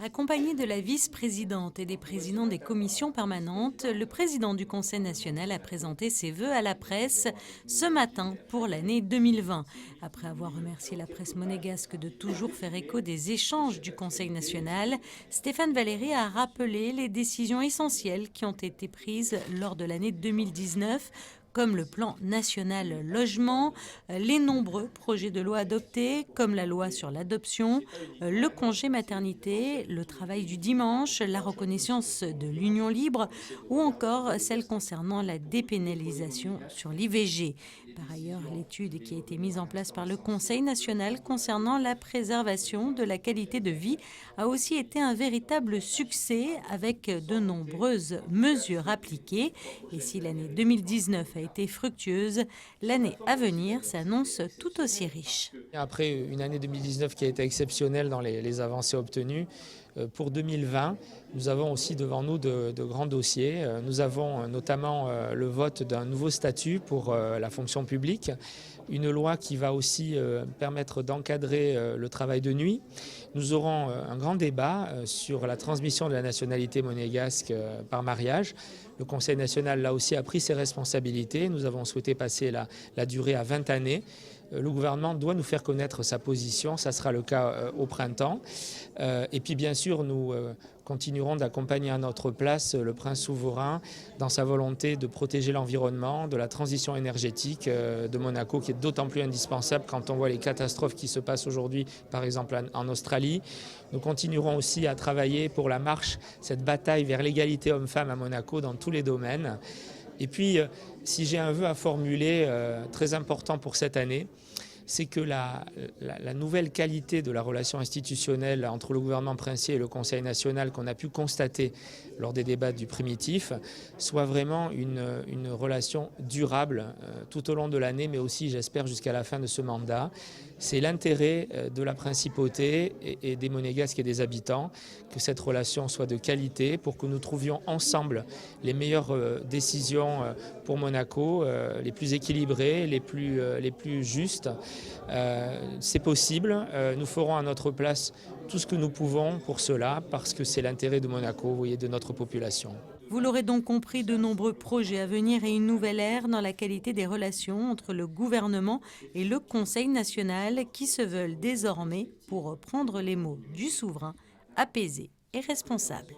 Accompagné de la vice-présidente et des présidents des commissions permanentes, le président du Conseil national a présenté ses vœux à la presse ce matin pour l'année 2020. Après avoir remercié la presse monégasque de toujours faire écho des échanges du Conseil national, Stéphane Valéry a rappelé les décisions essentielles qui ont été prises lors de l'année 2019, comme le plan national logement, les nombreux projets de loi adoptés, comme la loi sur l'adoption, le congé maternité, le travail du dimanche, la reconnaissance de l'union libre ou encore celle concernant la dépénalisation sur l'IVG. Par ailleurs, l'étude qui a été mise en place par le Conseil national concernant la préservation de la qualité de vie a aussi été un véritable succès avec de nombreuses mesures appliquées. Et si l'année 2019 a été fructueuse, l'année à venir s'annonce tout aussi riche. Après une année 2019 qui a été exceptionnelle dans les avancées obtenues, pour 2020, nous avons aussi devant nous de grands dossiers. Nous avons notamment le vote d'un nouveau statut pour la fonction publique, une loi qui va aussi permettre d'encadrer le travail de nuit. Nous aurons un grand débat sur la transmission de la nationalité monégasque par mariage. Le Conseil national, là aussi, a pris ses responsabilités. Nous avons souhaité passer la durée à 20 années. Le gouvernement doit nous faire connaître sa position, ça sera le cas au printemps. Et puis bien sûr, nous continuerons d'accompagner à notre place le prince souverain dans sa volonté de protéger l'environnement, de la transition énergétique de Monaco, qui est d'autant plus indispensable quand on voit les catastrophes qui se passent aujourd'hui, par exemple en Australie. Nous continuerons aussi à travailler pour la marche, cette bataille vers l'égalité homme-femme à Monaco dans tous les domaines. Et puis, si j'ai un vœu à formuler très important pour cette année, c'est que la nouvelle qualité de la relation institutionnelle entre le gouvernement princier et le Conseil national qu'on a pu constater lors des débats du primitif soit vraiment une relation durable tout au long de l'année, mais aussi, j'espère, jusqu'à la fin de ce mandat. C'est l'intérêt de la principauté et des Monégasques et des habitants que cette relation soit de qualité pour que nous trouvions ensemble les meilleures décisions pour Monaco, les plus équilibrées, les plus justes. C'est possible, nous ferons à notre place tout ce que nous pouvons pour cela parce que c'est l'intérêt de Monaco, vous voyez, de notre population. Vous l'aurez donc compris, de nombreux projets à venir et une nouvelle ère dans la qualité des relations entre le gouvernement et le Conseil national qui se veulent désormais, pour reprendre les mots du souverain, apaisés et responsables.